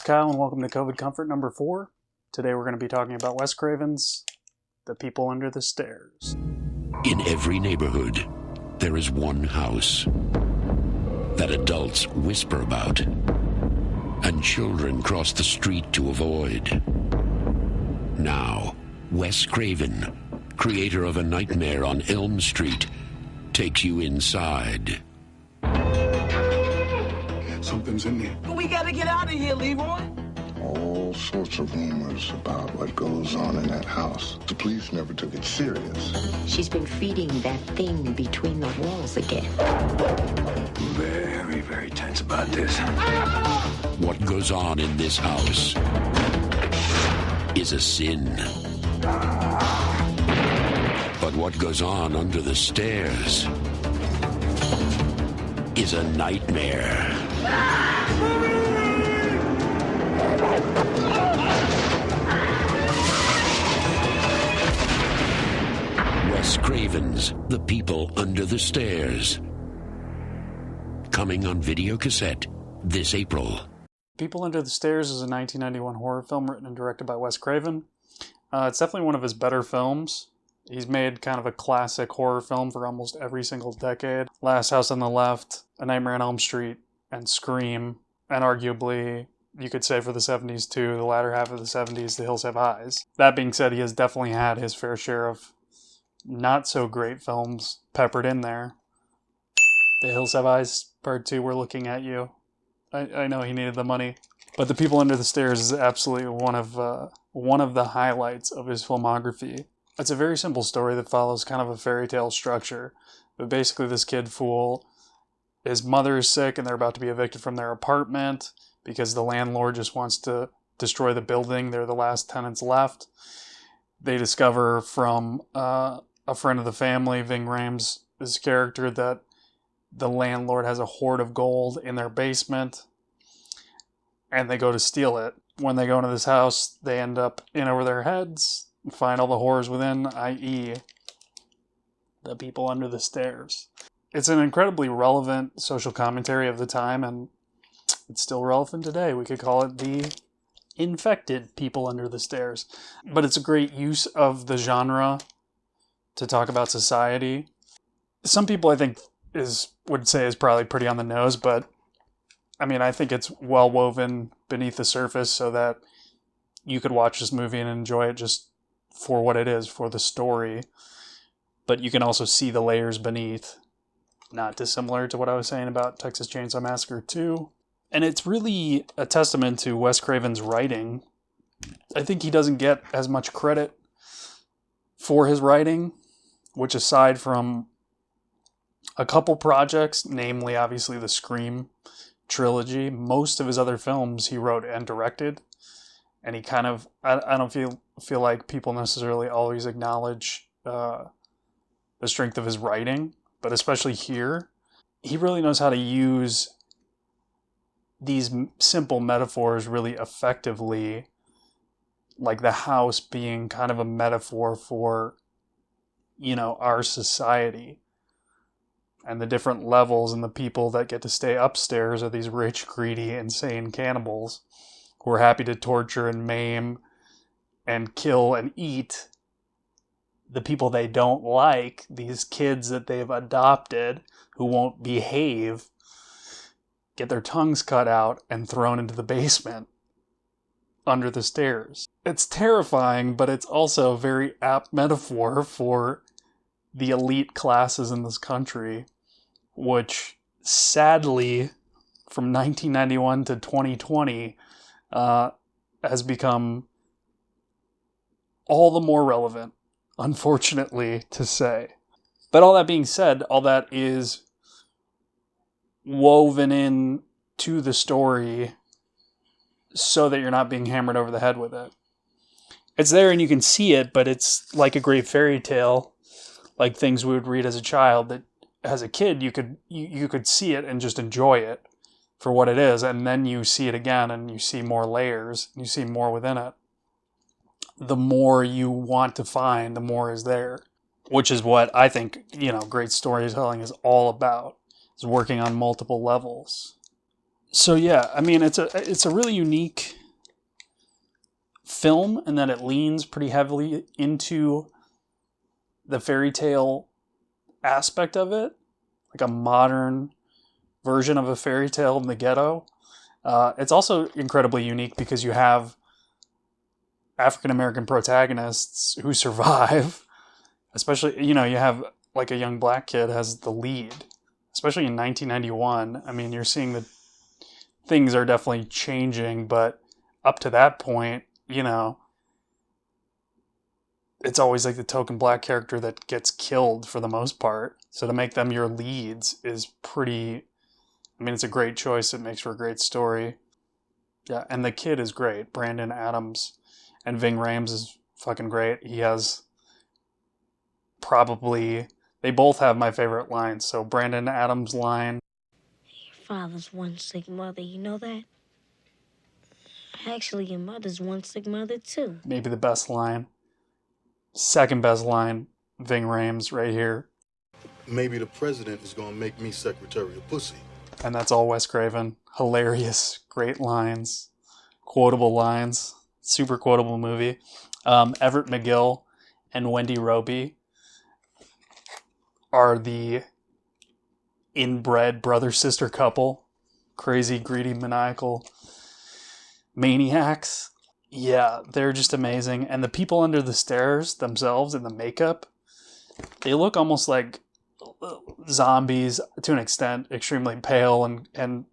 Kyle, and welcome to COVID Comfort number 4. Today we're going to be talking about Wes Craven's The People Under the Stairs. In every neighborhood, there is one house that adults whisper about and children cross the street to avoid. Now, Wes Craven, creator of A Nightmare on Elm Street, takes you inside. Something's in there. We gotta get out of here, Leroy. All sorts of rumors about what goes on in that house. The police never took it serious. She's been feeding that thing between the walls again. Very, very tense about this. What goes on in this house is a sin. But what goes on under the stairs is a nightmare. Wes Craven's The People Under the Stairs. Coming on video cassette this April. People Under the Stairs is a 1991 horror film written and directed by Wes Craven. It's definitely one of his better films. He's made kind of a classic horror film for almost every single decade. Last House on the Left, A Nightmare on Elm Street, and Scream. And arguably, you could say for the 70s too, the latter half of the 70s, The Hills Have Eyes. That being said, he has definitely had his fair share of not so great films peppered in there. The Hills Have Eyes Part 2, We're Looking at You. I know he needed the money. But The People Under the Stairs is absolutely one of the highlights of his filmography. It's a very simple story that follows kind of a fairy tale structure. But basically this kid fool, his mother is sick and they're about to be evicted from their apartment because the landlord just wants to destroy the building. They're the last tenants left. They discover from a friend of the family, Ving Rhames' character, that the landlord has a hoard of gold in their basement, and they go to steal it. When they go into this house, they end up in over their heads and find all the horrors within, i.e. the people under the stairs. It's an incredibly relevant social commentary of the time, and it's still relevant today. We could call it the infected people under the stairs. But it's a great use of the genre to talk about society. Some people, I think, would say is probably pretty on the nose, but I mean, I think it's well woven beneath the surface so that you could watch this movie and enjoy it just for what it is, for the story. But you can also see the layers beneath. Not dissimilar to what I was saying about Texas Chainsaw Massacre 2. And it's really a testament to Wes Craven's writing. I think he doesn't get as much credit for his writing, which aside from a couple projects, namely obviously the Scream trilogy, most of his other films he wrote and directed. And he kind of, I don't feel like people necessarily always acknowledge the strength of his writing, but especially here, he really knows how to use these simple metaphors really effectively, like the house being kind of a metaphor for, our society. And the different levels and the people that get to stay upstairs are these rich, greedy, insane cannibals who are happy to torture and maim and kill and eat the people they don't like, these kids that they've adopted who won't behave, get their tongues cut out and thrown into the basement under the stairs. It's terrifying, but it's also a very apt metaphor for the elite classes in this country, which sadly, from 1991 to 2020, has become all the more relevant, unfortunately to say. But all that being said, all that is woven in to the story so that you're not being hammered over the head with it. It's there and you can see it, but it's like a great fairy tale, like things we would read as a child, that as a kid you could see it and just enjoy it for what it is, and then you see it again and you see more layers, you see more within it. The more you want to find, the more is there, which is what I think, great storytelling is all about, is working on multiple levels. So yeah, I mean, it's a really unique film and that it leans pretty heavily into the fairy tale aspect of it, like a modern version of a fairy tale in the ghetto. It's also incredibly unique because you have African American protagonists who survive, especially, you have like a young black kid as the lead, especially in 1991. I mean, you're seeing that things are definitely changing, but up to that point, it's always like the token black character that gets killed for the most part. So to make them your leads is pretty, it's a great choice. It makes for a great story. Yeah, and the kid is great. Brandon Adams and Ving Rhames is fucking great. He has they both have my favorite lines. So Brandon Adams' line, Your father's one sick mother, you know that? Actually, your mother's one sick mother, too. maybe the best line. Second best line, Ving Rhames right here. Maybe the president is going to make me Secretary of Pussy. And that's all Wes Craven. Hilarious, great lines, quotable lines, super quotable movie. Everett McGill and Wendy Roby are the inbred brother-sister couple. Crazy, greedy, maniacal maniacs. Yeah, they're just amazing. And the people under the stairs themselves in the makeup, they look almost like zombies to an extent, extremely pale and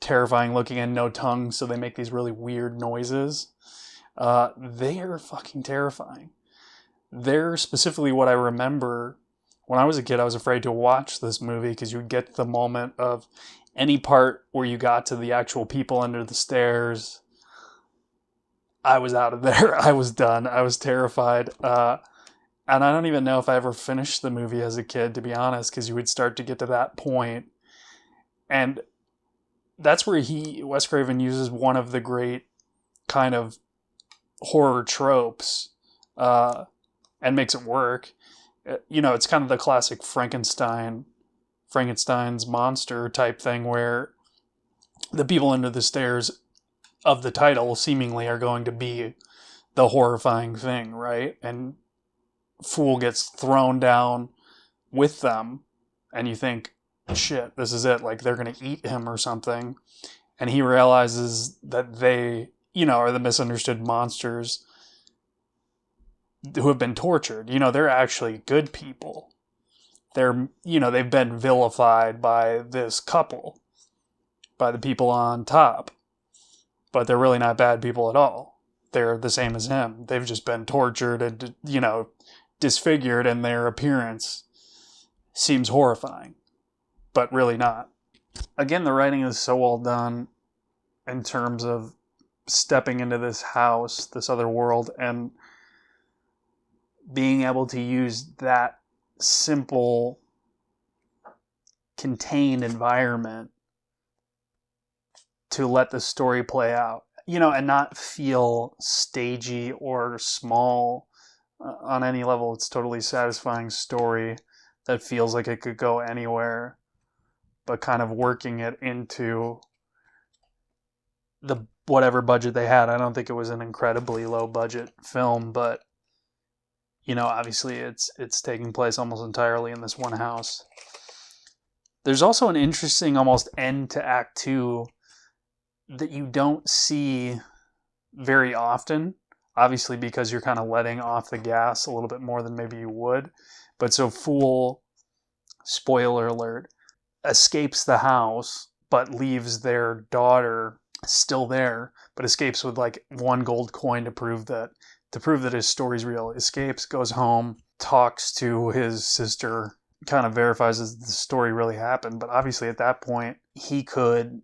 terrifying looking and no tongue, so they make these really weird noises. They are fucking terrifying. They're specifically what I remember when I was a kid. I was afraid to watch this movie because you would get the moment of any part where you got to the actual people under the stairs. I was out of there. I was done. I was terrified. And I don't even know if I ever finished the movie as a kid, to be honest, because you would start to get to that point. And that's where Wes Craven uses one of the great kind of horror tropes and makes it work. It's kind of the classic Frankenstein's monster type thing where the people under the stairs of the title seemingly are going to be the horrifying thing, right? And Fool gets thrown down with them, and you think, shit, this is it, like they're going to eat him or something. And he realizes that they, are the misunderstood monsters who have been tortured. They're actually good people. They've been vilified by this couple, by the people on top, but they're really not bad people at all. They're the same as him. They've just been tortured and, disfigured, and their appearance seems horrifying, but really not. Again, the writing is so well done in terms of stepping into this house, this other world, and being able to use that simple, contained environment to let the story play out, and not feel stagey or small on any level. It's a totally satisfying story that feels like it could go anywhere, but kind of working it into the whatever budget they had. I don't think it was an incredibly low budget film, but obviously it's taking place almost entirely in this one house. There's also an interesting almost end to Act 2 that you don't see very often, obviously because you're kind of letting off the gas a little bit more than maybe you would. But so Fool, spoiler alert, escapes the house but leaves their daughter still there, but escapes with like one gold coin to prove that his story's real. Escapes, goes home, talks to his sister, kind of verifies that the story really happened. But obviously at that point, he could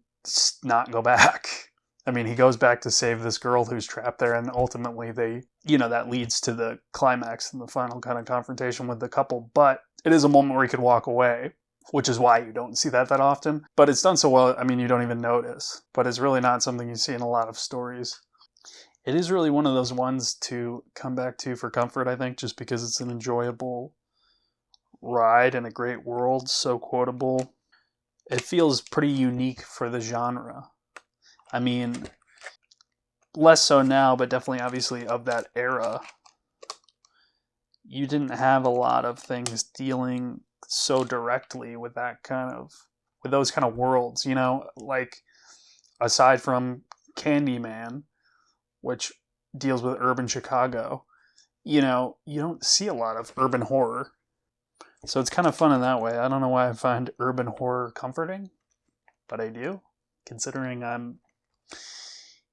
not go back. I mean, he goes back to save this girl who's trapped there, and ultimately that leads to the climax and the final kind of confrontation with the couple. But it is a moment where he could walk away, which is why you don't see that often. But it's done so well, you don't even notice. But it's really not something you see in a lot of stories. It is really one of those ones to come back to for comfort, I think, just because it's an enjoyable ride in a great world, so quotable. It feels pretty unique for the genre. less so now, but definitely obviously of that era, you didn't have a lot of things dealing so directly with those kind of worlds, you know, like aside from Candyman, which deals with urban Chicago, you know, you don't see a lot of urban horror. So it's kind of fun in that way. I don't know why I find urban horror comforting, but I do, considering I'm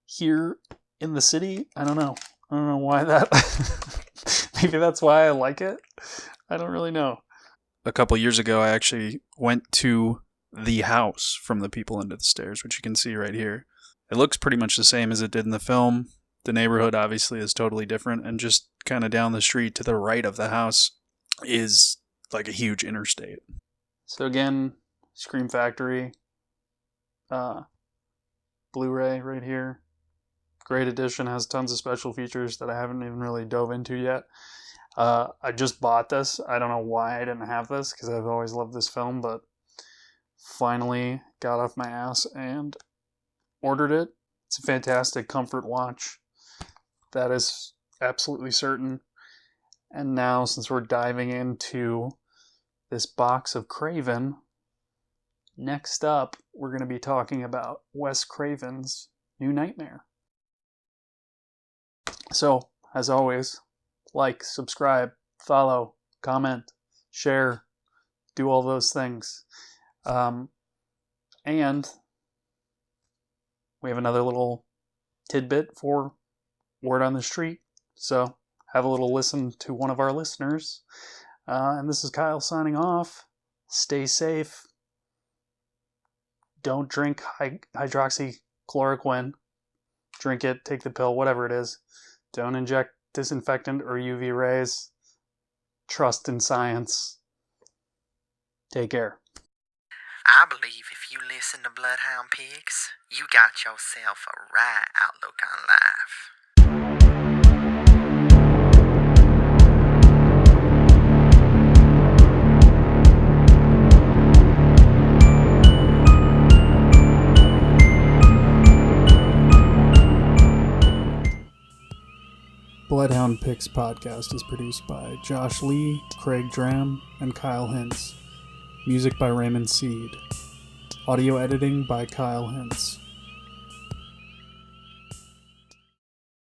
here in the city. I don't know why that. Maybe that's why I like it. I don't really know. A couple years ago, I actually went to the house from The People Under the Stairs, which you can see right here. It looks pretty much the same as it did in the film. The neighborhood obviously is totally different, and just kind of down the street to the right of the house is like a huge interstate. So again, Scream Factory, Blu-ray right here. Great edition, has tons of special features that I haven't even really dove into yet. I just bought this. I don't know why I didn't have this, because I've always loved this film, but finally got off my ass and ordered it. It's a fantastic comfort watch. That is absolutely certain. And now, since we're diving into this box of Craven, next up, we're going to be talking about Wes Craven's New Nightmare. So, as always, like, subscribe, follow, comment, share, do all those things. And we have another little tidbit for Word on the Street. So, have a little listen to one of our listeners. And this is Kyle signing off. Stay safe. Don't drink hydroxychloroquine. Drink it, take the pill, whatever it is. Don't inject disinfectant or UV rays. Trust in science. Take care. I believe if you listen to Bloodhound Pix, you got yourself a right outlook on life. Bloodhound Pix podcast is produced by Josh Lee, Craig Dram, and Kyle Hintz. Music by Raymond Seed. Audio editing by Kyle Hintz.